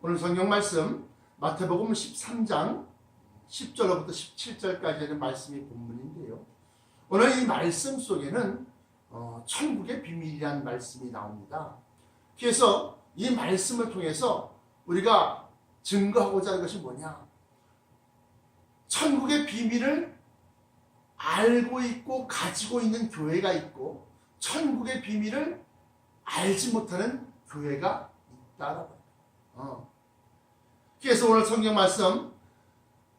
오늘 성경 말씀 마태복음 13장 10절로부터 17절까지의 말씀이 본문인데요. 오늘 이 말씀 속에는 천국의 비밀이라는 말씀이 나옵니다. 그래서 이 말씀을 통해서 우리가 증거하고자 하는 것이 뭐냐? 천국의 비밀을 알고 있고 가지고 있는 교회가 있고 천국의 비밀을 알지 못하는 교회가 있다라고. 그래서 오늘 성경 말씀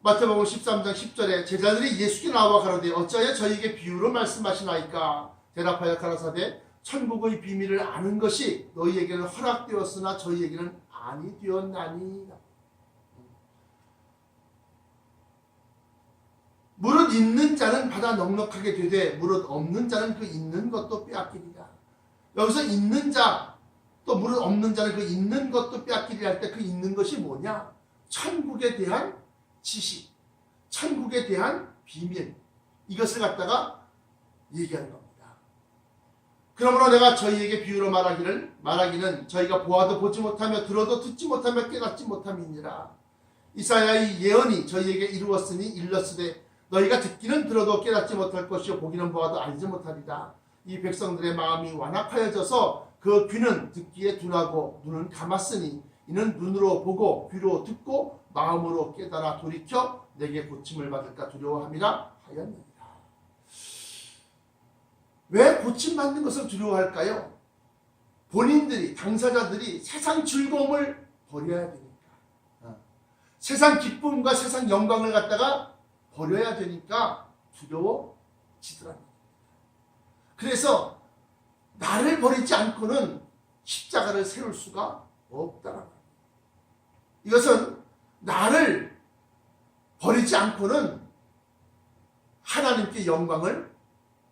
마태복음 13장 10절에 제자들이 예수께 나와 가로되 어찌하여 저희에게 비유로 말씀하시나이까? 대답하여 가라사대 천국의 비밀을 아는 것이 너희에게는 허락되었으나 저희에게는 아니 되었나니. 무릇 있는 자는 받아 넉넉하게 되되 무릇 없는 자는 그 있는 것도 빼앗기리라. 여기서 있는 자 또 무릇 없는 자는 그 있는 것도 빼앗기리라 할 때 그 있는 것이 뭐냐? 천국에 대한 지식, 천국에 대한 비밀, 이것을 갖다가 얘기하는 겁니다. 그러므로 내가 저희에게 비유로 말하기는 저희가 보아도 보지 못하며 들어도 듣지 못하며 깨닫지 못함이니라. 이사야의 예언이 저희에게 이루었으니 일렀으되 너희가 듣기는 들어도 깨닫지 못할 것이요 보기는 보아도 알지 못하리라. 이 백성들의 마음이 완악하여져서 그 귀는 듣기에 둔하고 눈은 감았으니 이는 눈으로 보고 귀로 듣고 마음으로 깨달아 돌이켜 내게 고침을 받을까 두려워함이라 하였느니라. 왜 고침받는 것을 두려워할까요? 본인들이, 당사자들이 세상 즐거움을 버려야 되니까, 세상 기쁨과 세상 영광을 갖다가 버려야 되니까 두려워지더랍니다. 그래서 나를 버리지 않고는 십자가를 세울 수가 없다라는 거예요. 이것은 나를 버리지 않고는 하나님께 영광을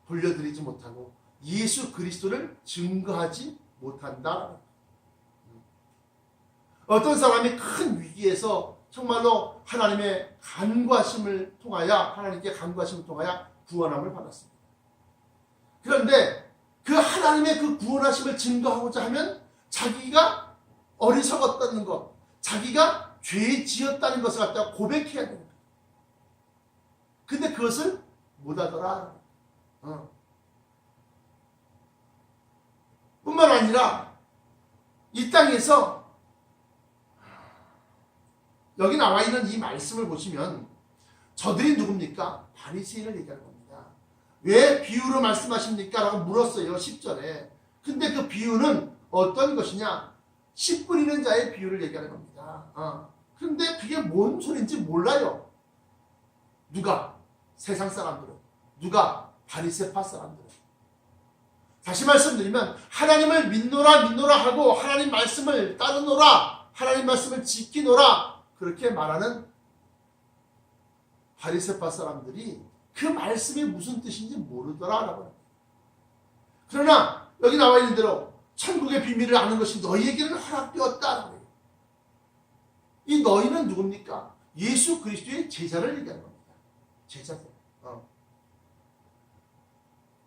돌려드리지 못하고 예수 그리스도를 증거하지 못한다. 어떤 사람이 큰 위기에서 정말로 하나님의 간구하심을 통하여 하나님께 간구하심을 통하여 구원함을 받았습니다. 그런데 그 하나님의 그 구원하심을 증거하고자 하면 자기가 어리석었다는 것, 자기가 죄 지었다는 것을 갖다가 고백해야 되는 거예요. 근데 그것을 못하더라. 뿐만 아니라 이 땅에서 여기 나와 있는 이 말씀을 보시면 저들이 누굽니까? 바리새인을 얘기하는 겁니다. 왜 비유로 말씀하십니까? 라고 물었어요. 10절에. 근데 그 비유는 어떤 것이냐? 씨 뿌리는 자의 비유를 얘기하는 겁니다. 그런데 그게 뭔 소리인지 몰라요. 누가? 세상 사람들은. 누가? 바리새파 사람들은. 다시 말씀드리면 하나님을 믿노라 하고 하나님 말씀을 따르노라, 하나님 말씀을 지키노라 그렇게 말하는 바리새파 사람들이 그 말씀이 무슨 뜻인지 모르더라라고. 그러나 여기 나와 있는 대로 천국의 비밀을 아는 것이 너희에게는 허락되었다. 이 너희는 누굽니까? 예수 그리스도의 제자를 얘기하는 겁니다. 제자들.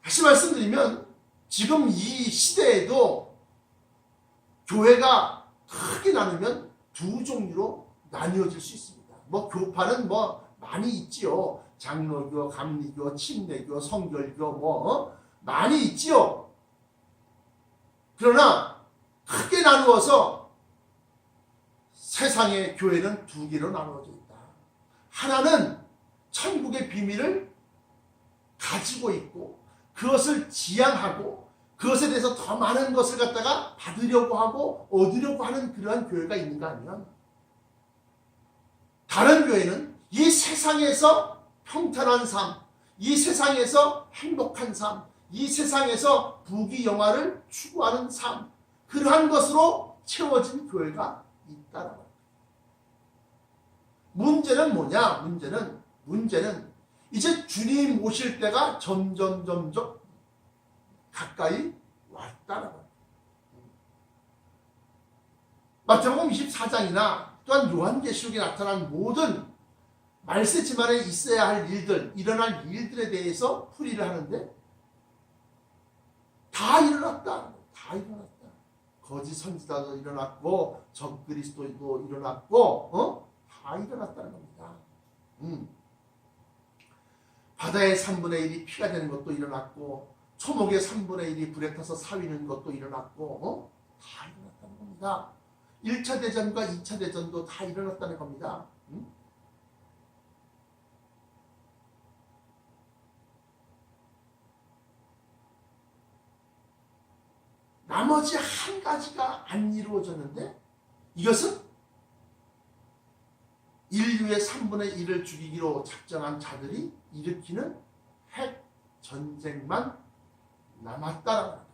다시 말씀드리면 지금 이 시대에도 교회가 크게 나누면 두 종류로 나뉘어질 수 있습니다. 교파는 많이 있지요. 장로교, 감리교, 침례교, 성결교 많이 있지요. 그러나 크게 나누어서 세상의 교회는 두 개로 나누어져 있다. 하나는 천국의 비밀을 가지고 있고 그것을 지향하고 그것에 대해서 더 많은 것을 갖다가 받으려고 하고 얻으려고 하는 그러한 교회가 있는가 하면, 다른 교회는 이 세상에서 평탄한 삶, 이 세상에서 행복한 삶, 이 세상에서 부귀영화를 추구하는 삶, 그러한 것으로 채워진 교회가 있다라고 합니다. 문제는 뭐냐? 문제는 이제 주님 오실 때가 점점 가까이 왔다라고 합니다. 마태복음 24장이나 또한 요한계시록에 나타난 모든 말세 지만에 있어야 할 일들, 일어날 일들에 대해서 풀이를 하는데 다 일어났다. 거짓 선지자도 일어났고 적그리스도도 일어났고 다 일어났다는 겁니다. 바다의 3분의 1이 피가 되는 것도 일어났고 초목의 3분의 1이 불에 타서 사위는 것도 일어났고 다 일어났다는 겁니다. 1차 대전과 2차 대전도 다 일어났다는 겁니다. 나머지 한 가지가 안 이루어졌는데 이것은 인류의 3분의 1을 죽이기로 작정한 자들이 일으키는 핵 전쟁만 남았다라는 거예요.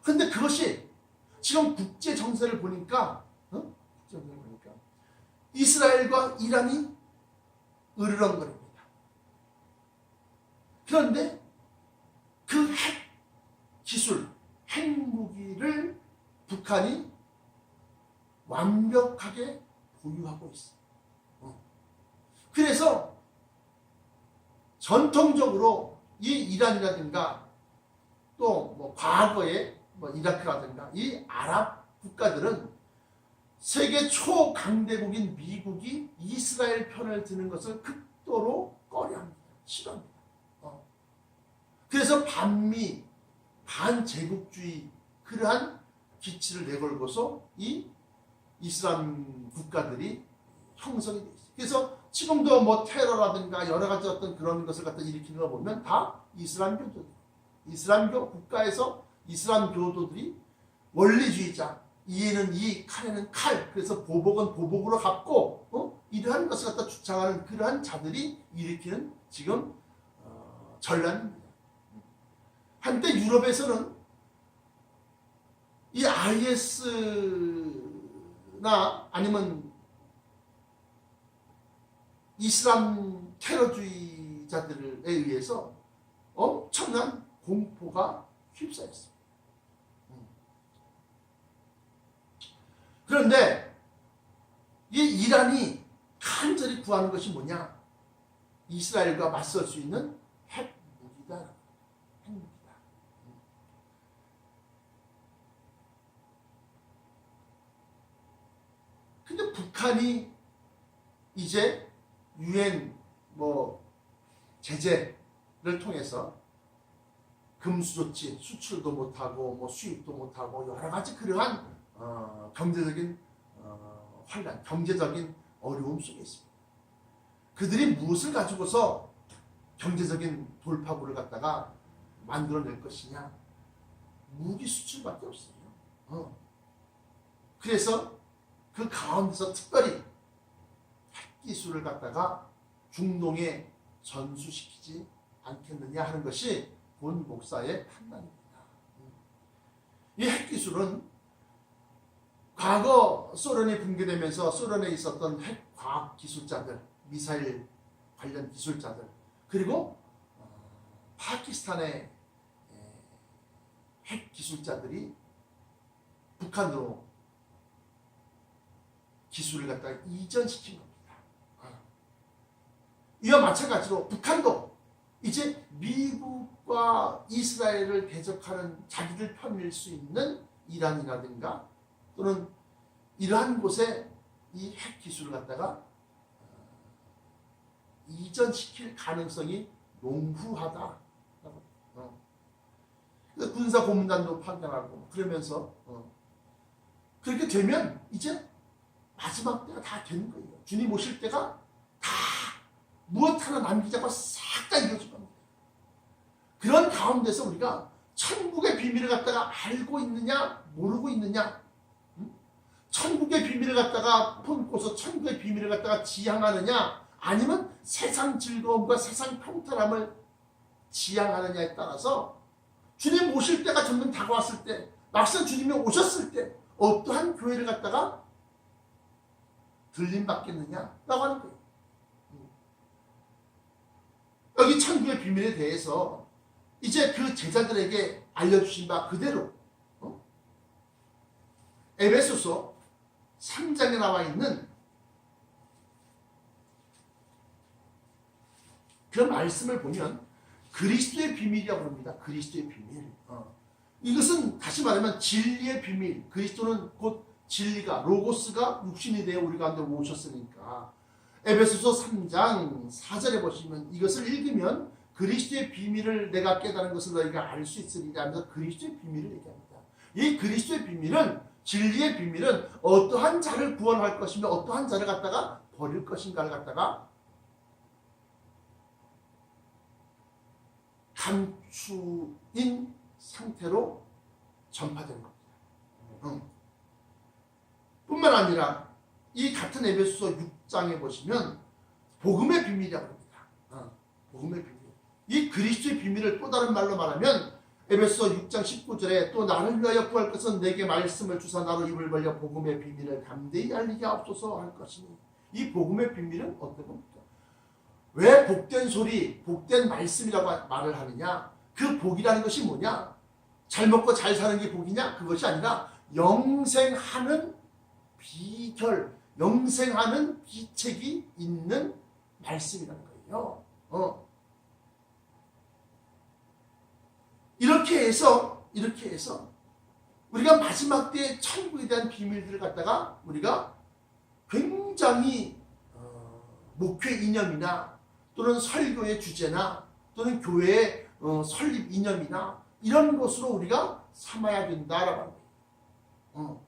그런데 그것이 지금 국제 정세를 보니까 이스라엘과 이란이 으르렁거립니다. 그런데 그 핵 기술, 핵무기를 북한이 완벽하게 보유하고 있어요. 그래서 전통적으로 이 이란이라든가 또 뭐 과거에 뭐 이라크라든가 이 아랍 국가들은 세계 초강대국인 미국이 이스라엘 편을 드는 것을 극도로 꺼려합니다. 싫어합니다. 그래서 반미, 반제국주의 그러한 기치를 내걸고서 이 이슬람 국가들이 형성이 되어 있어요. 그래서 지금도 뭐 테러라든가 여러 가지 어떤 그런 것을 갖다 일으키는 거 보면 다 이슬람교도들, 이슬람교 국가에서 이슬람교도들이 원리주의자, 이에는 이, 칼에는 칼, 그래서 보복은 보복으로 갚고 이러한 것을 갖다 주장하는 그러한 자들이 일으키는 지금 전란입니다. 한때 유럽에서는 이 IS나 아니면 이슬람 테러주의자들에 의해서 엄청난 공포가 휩싸였습니다. 그런데 이 이란이 간절히 구하는 것이 뭐냐? 이스라엘과 맞설 수 있는 핵무기다. 핵무기다. 근데 북한이 이제 유엔 제재를 통해서 금수 조치, 수출도 못하고 뭐 수입도 못하고 여러 가지 그러한 경제적인 환란, 경제적인 어려움 속에 있습니다. 그들이 무엇을 가지고서 경제적인 돌파구를 갖다가 만들어낼 것이냐? 무기 수출밖에 없어요. 그래서 그 가운데서 특별히 핵기술을 갖다가 중동에 전수시키지 않겠느냐 하는 것이 본 목사의 판단입니다. 이 핵기술은 과거 소련이 붕괴되면서 소련에 있었던 핵과학 기술자들, 미사일 관련 기술자들, 그리고 파키스탄의 핵 기술자들이 북한으로 기술을 갖다가 이전시킨 겁니다. 이와 마찬가지로 북한도 이제 미국과 이스라엘을 대적하는 자기들 편일 수 있는 이란이라든가 또는 이러한 곳에 이 핵 기술을 갖다가 이전시킬 가능성이 농후하다. 군사 고문단도 파견하고 그러면서 그렇게 되면 이제 마지막 때가 다 되는 거예요. 주님 오실 때가 다 무엇 하나 남기지 않고 싹 다 이루어질 겁니다. 그런 가운데서 우리가 천국의 비밀을 갖다가 알고 있느냐 모르고 있느냐, 천국의 비밀을 갖다가 품고서 천국의 비밀을 갖다가 지향하느냐 아니면 세상 즐거움과 세상 평탄함을 지향하느냐에 따라서 주님 오실 때가 점점 다가왔을 때, 막상 주님이 오셨을 때 어떠한 교회를 갖다가 들림받겠느냐라고 하는 거예요. 여기 천국의 비밀에 대해서 이제 그 제자들에게 알려주신 바 그대로 에베소서 3장에 나와 있는 그 말씀을 보면 그리스도의 비밀이라고 합니다. 그리스도의 비밀. 이것은 다시 말하면 진리의 비밀, 그리스도는 곧 진리가 로고스가 육신이 되어 우리 가운데 오셨으니까 에베소서 3장 4절에 보시면 이것을 읽으면 그리스도의 비밀을 내가 깨달은 것을 너희가 알 수 있으리라 하면서 그리스도의 비밀을 얘기합니다. 이 그리스도의 비밀은 진리의 비밀은 어떠한 자를 구원할 것이며 어떠한 자를 갖다가 버릴 것인가를 갖다가 감추인 상태로 전파되는 겁니다. 뿐만 아니라 이 같은 에베소서 6장에 보시면 복음의 비밀이라고 합니다. 복음의 비밀. 이 그리스도의 비밀을 또 다른 말로 말하면 에베소서 6장 19절에 또 나를 위하여 구할 것은 내게 말씀을 주사 나로 입을 벌려 복음의 비밀을 담대히 알리게 하옵소서 할 것이니 이 복음의 비밀은 어떤 겁니까? 왜 복된 소리, 복된 말씀이라고 말을 하느냐? 그 복이라는 것이 뭐냐? 잘 먹고 잘 사는 게 복이냐? 그것이 아니라 영생하는 비결, 영생하는 비책이 있는 말씀이라는 거예요. 이렇게 해서 우리가 마지막 때의 천국에 대한 비밀들을 갖다가 우리가 굉장히 목회 이념이나 또는 설교의 주제나 또는 교회의 설립 이념이나 이런 것으로 우리가 삼아야 된다라고 합니다.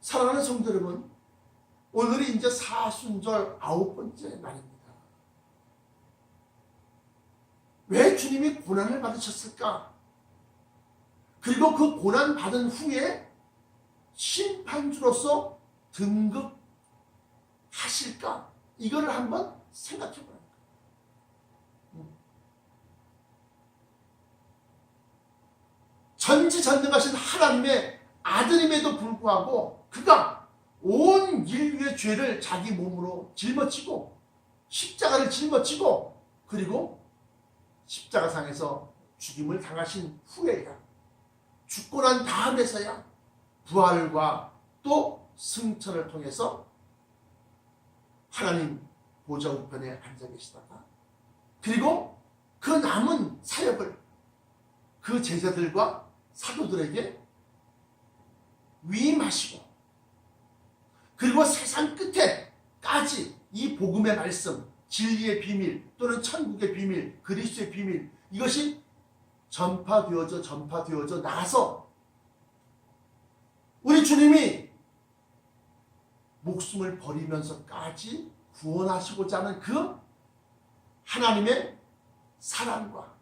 사랑하는 성도 여러분, 오늘이 이제 사순절 9번째 날입니다. 왜 주님이 고난을 받으셨을까? 그리고 그 고난 받은 후에 심판주로서 등극하실까? 이거를 한번 생각해 보라는 거예요. 전지전능하신 하나님의 아들임에도 불구하고 그가 온 인류의 죄를 자기 몸으로 짊어지고 십자가를 짊어지고 그리고 십자가상에서 죽임을 당하신 후에야 죽고 난 다음에서야 부활과 또 승천을 통해서 하나님 보좌 우편에 앉아 계시다가 그리고 그 남은 사역을 그 제자들과 사도들에게 위임하시고 그리고 세상 끝에까지 이 복음의 말씀, 진리의 비밀 또는 천국의 비밀, 그리스도의 비밀 이것이 전파되어져 나서 우리 주님이 목숨을 버리면서까지 구원하시고자 하는 그 하나님의 사랑과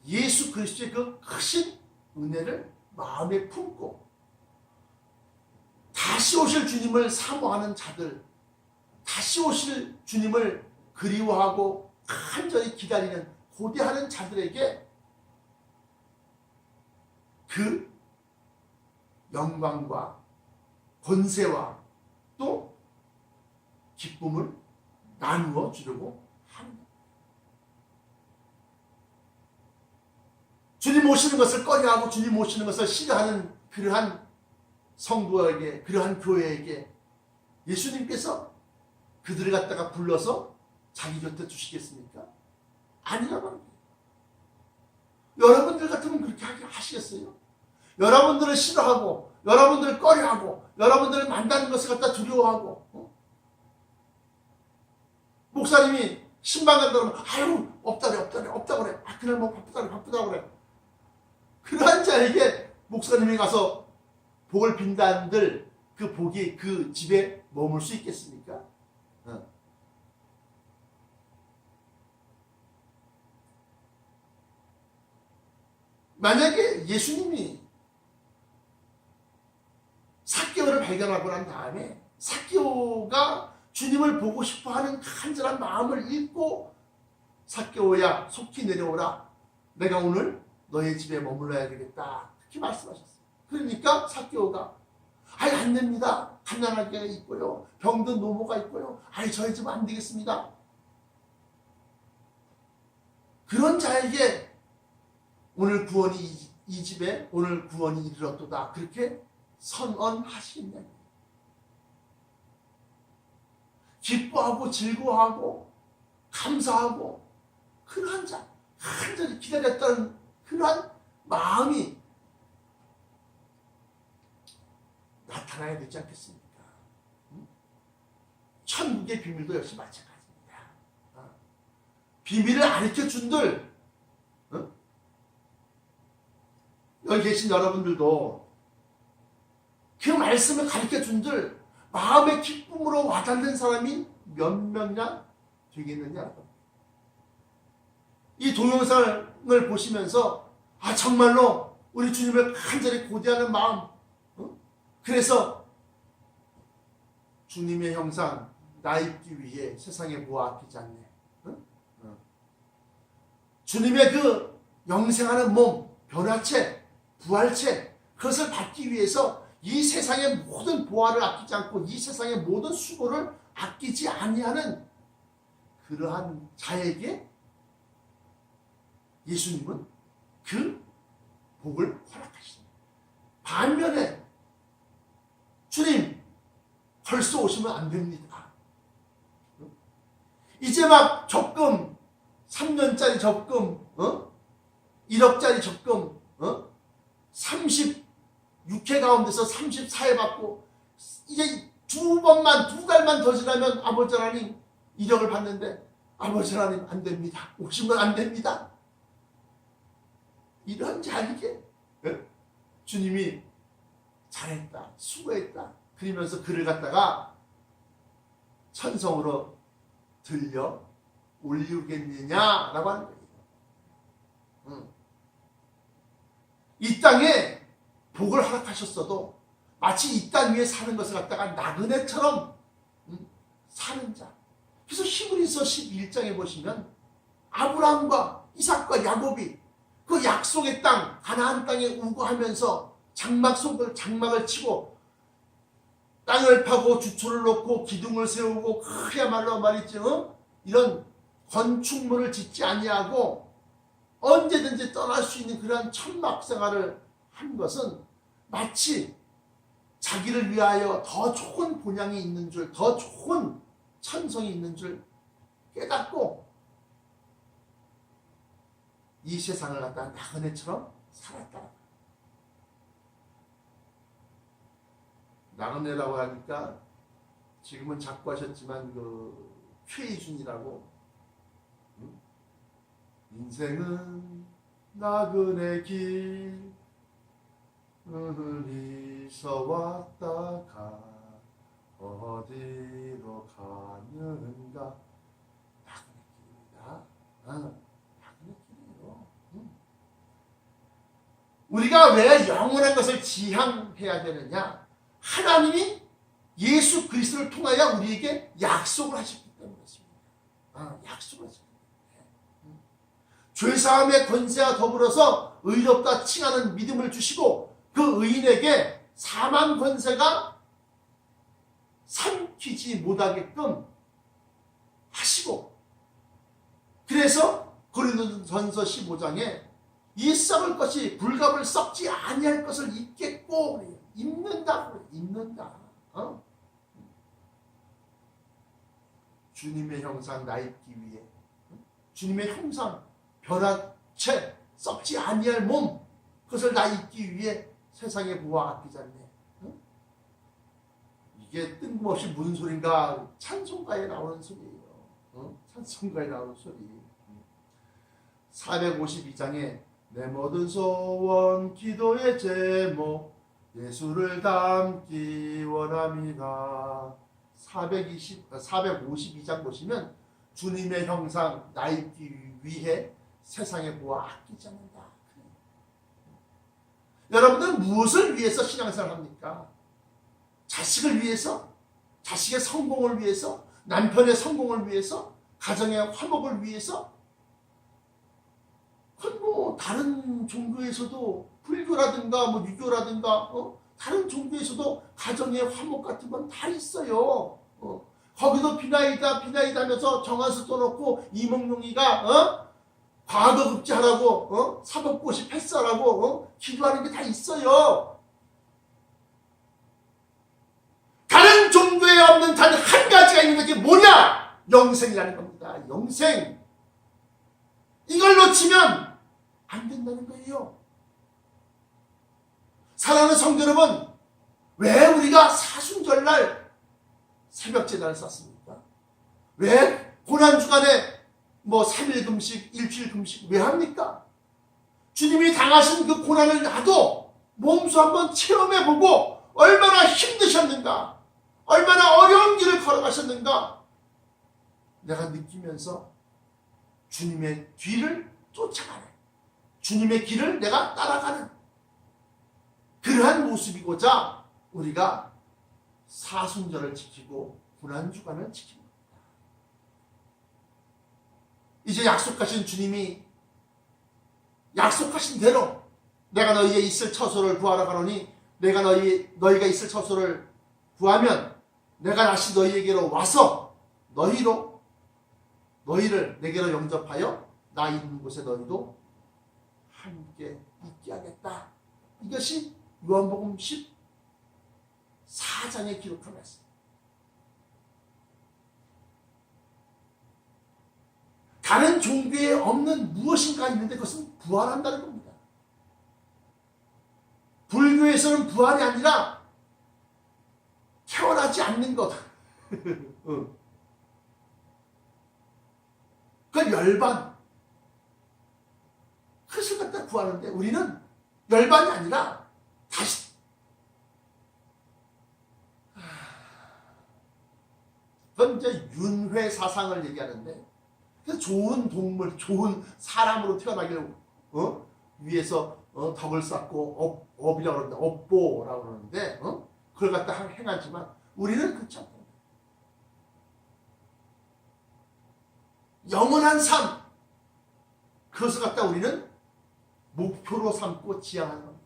예수 그리스도의 그 크신 은혜를 마음에 품고 다시 오실 주님을 사모하는 자들, 다시 오실 주님을 그리워하고 간절히 기다리는 고대하는 자들에게 그 영광과 권세와 또 기쁨을 나누어 주려고 합니다. 주님 오시는 것을 꺼려하고 주님 오시는 것을 싫어하는 그러한 성도에게, 그러한 교회에게 예수님께서 그들을 갖다가 불러서 자기 곁에 두시겠습니까? 아니라고 합니다. 여러분들 같으면 그렇게 하시겠어요? 여러분들을 싫어하고 여러분들을 꺼려하고 여러분들을 만나는 것을 갖다 두려워하고 목사님이 신방 간다 그러면 아유 없다 그래. 그날 뭐 바쁘다 그래. 그러한 자에게 목사님이 가서 복을 빈다는들 그 복이 그 집에 머물 수 있겠습니까? 만약에 예수님이 삭개오를 발견하고 난 다음에 삭개오가 주님을 보고 싶어하는 간절한 마음을 읽고 삭개오야 속히 내려오라 내가 오늘 너의 집에 머물러야 되겠다 그렇게 말씀하셨어요. 그러니까 삭개오가 안 됩니다. 가난하게 있고요. 병든 노모가 있고요. 저희 집은 안 되겠습니다. 그런 자에게 오늘 구원이 이 집에 오늘 구원이 이르렀도다. 그렇게 선언하시겠냐. 기뻐하고 즐거워하고 감사하고 그러한 자, 간절히 기다렸다는 그러한 마음이 나타나야 되지 않겠습니까? 천국의 비밀도 역시 마찬가지입니다. 비밀을 가르쳐 준들, 여기 계신 여러분들도 그 말씀을 가르쳐 준들 마음의 기쁨으로 와닿는 사람이 몇 명이나 되겠느냐? 이 동영상을 보시면서 정말로 우리 주님을 간절히 고대하는 마음, 그래서 주님의 형상 나 입기 위해 세상에 뭐가 아끼지 않네. 주님의 그 영생하는 몸, 변화체, 부활체, 그것을 받기 위해서 이 세상의 모든 보화를 아끼지 않고 이 세상의 모든 수고를 아끼지 아니하는 그러한 자에게 예수님은 그 복을 허락하십니다. 반면에 주님 벌써 오시면 안 됩니다. 이제 막 적금 3년짜리 적금 1억짜리 적금 36회 가운데서 34회 받고 이제 두 달만 더 지나면 아버지 하나님 1억을 받는데 아버지 하나님 안 됩니다. 오시면 안 됩니다. 이런 자에게 주님이 잘했다, 수고했다 그러면서 그를 갖다가 천성으로 들려 올리겠느냐라고 하는 거예요. 이 땅에 복을 허락하셨어도 마치 이 땅 위에 사는 것을 갖다가 나그네처럼 사는 자. 그래서 히브리서 11장에 보시면 아브라함과 이삭과 야곱이 그 약속의 땅 가나안 땅에 우거하면서 장막을 치고 땅을 파고 주초를 놓고 기둥을 세우고 그야말로 말이죠. 이런 건축물을 짓지 아니하고 언제든지 떠날 수 있는 그러한 천막 생활을 한 것은 마치 자기를 위하여 더 좋은 본향이 있는 줄, 더 좋은 천성이 있는 줄 깨닫고 이 세상을 갖다가 나그네처럼 살았다. 나그네라고 하니까 지금은 자꾸 하셨지만 그 최희준이라고 인생은 나그네 길 흘리서 왔다가 어디로 가는가. 나그네 길입니다. 나그네 길이에요. 우리가 왜 영원한 것을 지향해야 되느냐? 하나님이 예수 그리스도를 통하여 우리에게 약속을 하셨기 때문이었습니다. 약속을 하셨기 때문에. 죄사함의 권세와 더불어서 의롭다 칭하는 믿음을 주시고 그 의인에게 사망 권세가 삼키지 못하게끔 하시고, 그래서 고린도전서 15장에 이 썩을 것이 불갑을 썩지 아니할 것을 입겠고 그래요. 입는다. 주님의 형상 나 입기 위해, 주님의 형상 변화체 썩지 아니할 몸, 그것을 나 입기 위해 세상의 부와 아끼지 않네. 이게 뜬금없이 무슨 소린가? 찬송가에 나오는 소리예요. 찬송가에 나오는 소리. 452장에 내 모든 소원 기도의 제목 예수를 닮기 원함이라. 452장 보시면 주님의 형상 나 입기 위해 세상의 부와 아끼지 않는다. 여러분들은 무엇을 위해서 신앙생활을 합니까? 자식을 위해서? 자식의 성공을 위해서? 남편의 성공을 위해서? 가정의 화목을 위해서? 그건 뭐 다른 종교에서도 불교라든가 뭐 유교라든가 다른 종교에서도 가정의 화목 같은 건 다 있어요. 거기도 비나이다 하면서 정한수 떠놓고 이몽룡이가 과거급제하라고 사법고시 패스하라고 기도하는 게 다 있어요. 다른 종교에 없는 단 한 가지가 있는 게 뭐냐? 영생이라는 겁니다. 영생. 이걸 놓치면 안 된다는 거예요. 사랑하는 성도 여러분, 왜 우리가 사순절날 새벽제단을 쌓습니까? 왜 고난주간에 3일 금식, 일주일 금식 왜 합니까? 주님이 당하신 그 고난을 나도 몸소 한번 체험해보고 얼마나 힘드셨는가, 얼마나 어려운 길을 걸어가셨는가 내가 느끼면서 주님의 뒤를 쫓아가는, 주님의 길을 내가 따라가는 그러한 모습이고자 우리가 사순절을 지키고 고난주간을 지킵니다. 이제 약속하신 주님이 약속하신 대로 내가 너희의 있을 처소를 구하러 가노니 내가 너희가 있을 처소를 구하면 내가 다시 너희에게로 와서 너희를 내게로 영접하여 나 있는 곳에 너희도 함께 있게 하겠다. 이것이 요한복음 14장에 기록한 말씀. 다른 종교에 없는 무엇인가 있는데 그것은 부활한다는 겁니다. 불교에서는 부활이 아니라 태어나지 않는 것. 그 열반. 그것을 갖다 구하는데 우리는 열반이 아니라 다시. 그건 이제 윤회 사상을 얘기하는데 좋은 동물, 좋은 사람으로 태어나기를 위해서 덕을 쌓고 업이라고 그러는데 업보라고 그러는데 그걸 갖다 행하지만 우리는 그렇지 않다. 영원한 삶, 그것을 갖다 우리는 목표로 삼고 지향하는 겁니다.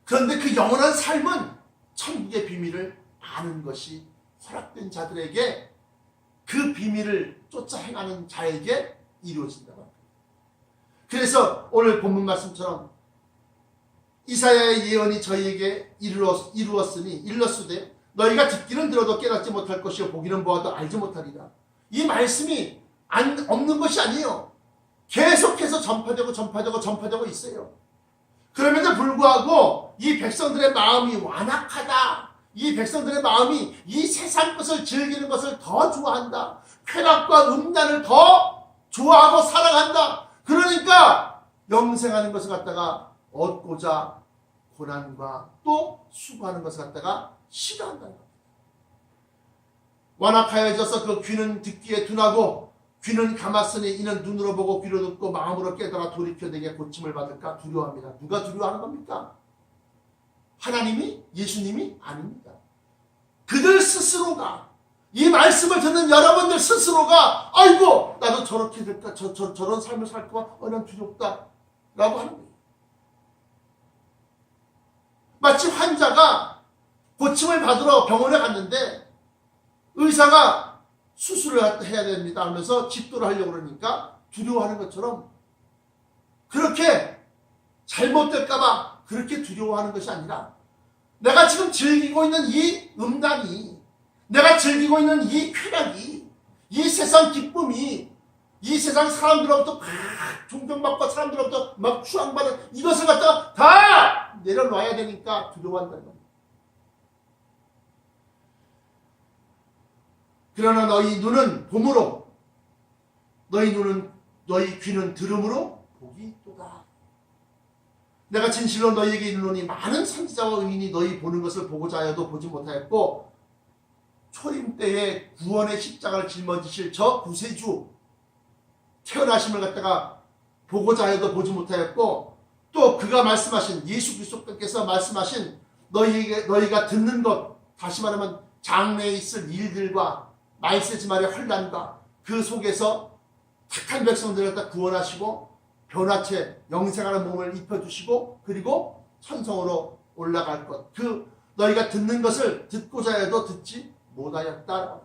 그런데 그 영원한 삶은 천국의 비밀을 아는 것이 허락된 자들에게, 그 비밀을 쫓아 행하는 자에게 이루어진다고 합니다. 그래서 오늘 본문 말씀처럼 이사야의 예언이 저희에게 이르렀으되 너희가 듣기는 들어도 깨닫지 못할 것이요 보기는 보아도 알지 못하리라. 이 말씀이 없는 것이 아니에요. 계속해서 전파되고 있어요. 그럼에도 불구하고 이 백성들의 마음이 완악하다. 이 백성들의 마음이 이 세상 것을 즐기는 것을 더 좋아한다. 쾌락과 음란을 더 좋아하고 사랑한다. 그러니까 영생하는 것을 갖다가 얻고자 고난과 또 수고하는 것을 갖다가 싫어한다는 겁니다. 완악하여져서 그 귀는 듣기에 둔하고 귀는 감았으니 이는 눈으로 보고 귀로 듣고 마음으로 깨달아 돌이켜 내게 고침을 받을까 두려워합니다. 누가 두려워하는 겁니까? 하나님이? 예수님이? 아닙니다. 그들 스스로가, 이 말씀을 듣는 여러분들 스스로가 아이고 나도 저렇게 될까, 저런 삶을 살까, 난 두렵다 라고 하는 거예요. 마치 환자가 고침을 받으러 병원에 갔는데 의사가 수술을 해야 됩니다 하면서 집도를 하려고 그러니까 두려워하는 것처럼, 그렇게 잘못될까봐 그렇게 두려워하는 것이 아니라 내가 지금 즐기고 있는 이 음란이, 내가 즐기고 있는 이 쾌락이, 이 세상 기쁨이, 이 세상 사람들로부터 막 존경받고 사람들로부터 막 추앙받는 이것을 갖다가 다 내려놔야 되니까 두려워한다는 겁니다. 그러나 너희 눈은 봄으로, 너희 귀는 들음으로 복이 있도다. 내가 진실로 너희에게 이르노니 많은 선지자와 의인이 너희 보는 것을 보고자 하여도 보지 못하였고 초림 때에 구원의 십자가를 짊어지실 저 구세주 태어나심을 갖다가 보고자 하여도 보지 못하였고, 또 그가 말씀하신 예수 그리스도께서 말씀하신 너희가 듣는 것, 다시 말하면 장래에 있을 일들과 말세지말의 환난과 그 속에서 택한 백성들을 갖다 구원하시고 변화체 영생하는 몸을 입혀주시고 그리고 천성으로 올라갈 것, 그 너희가 듣는 것을 듣고자 해도 듣지 못하였다.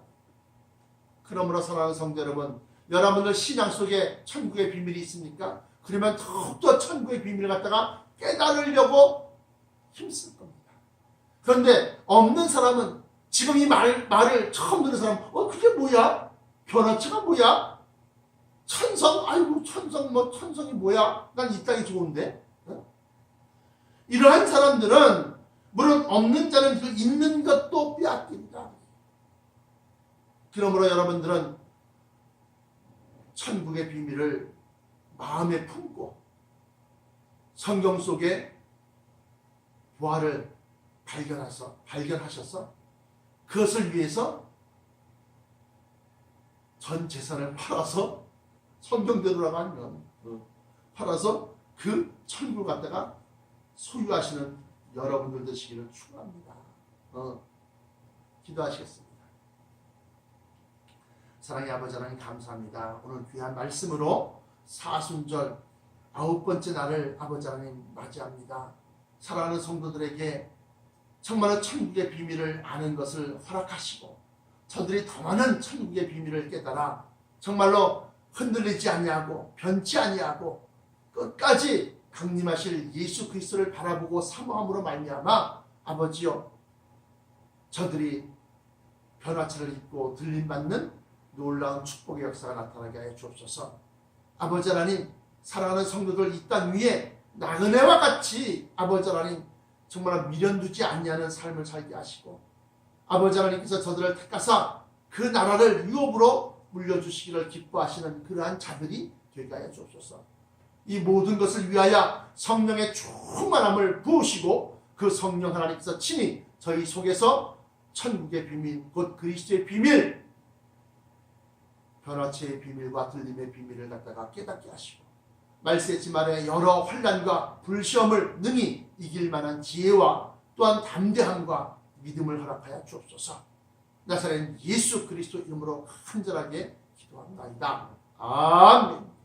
그러므로 사랑하는 성도 여러분, 여러분들 신앙 속에 천국의 비밀이 있습니까? 그러면 더욱더 천국의 비밀을 갖다가 깨달으려고 힘쓸 겁니다. 그런데 없는 사람은 지금 이 말을 처음 듣는 사람은 그게 뭐야? 변화체가 뭐야? 천성, 아이고 천성 뭐 천성이 뭐야? 난 이 땅이 좋은데. 이러한 사람들은 무릇 없는 자는 그 있는 것도 빼앗깁니다. 그러므로 여러분들은 천국의 비밀을 마음에 품고 성경 속에 부활을 발견하셔서 그것을 위해서 전 재산을 팔아서 성경대로라고 하면 팔아서 그 천국을 갖다가 소유하시는 여러분들 되시기를 축원합니다. 기도하시겠습니다. 사랑의 아버지 하나님 감사합니다. 오늘 귀한 말씀으로 사순절 9번째 날을 아버지 하나님 맞이합니다. 사랑하는 성도들에게 정말로 천국의 비밀을 아는 것을 허락하시고 저들이 더 많은 천국의 비밀을 깨달아 정말로 흔들리지 아니하고 변치 아니하고 끝까지 강림하실 예수 그리스도를 바라보고 사모함으로 말미암아 아버지여 저들이 변화체를 입고 들림받는 놀라운 축복의 역사가 나타나게 하여 주옵소서. 아버지 하나님 사랑하는 성도들 이 땅 위에 나그네와 같이 아버지 하나님 정말 미련두지 아니하는 삶을 살게 하시고 아버지 하나님께서 저들을 택하사 그 나라를 유업으로 물려주시기를 기뻐하시는 그러한 자들이 되게 하여 주옵소서. 이 모든 것을 위하여 성령의 충만함을 부으시고 그 성령 하나님께서 친히 저희 속에서 천국의 비밀 곧 그리스도의 비밀 변화체의 비밀과 들림의 비밀을 갖다가 깨닫게 하시고 말세지 말에 여러 환난과 불시험을 능히 이길 만한 지혜와 또한 담대함과 믿음을 허락하여 주옵소서. 나사렛 예수 그리스도 이름으로 간절하게 기도합니다. 아멘.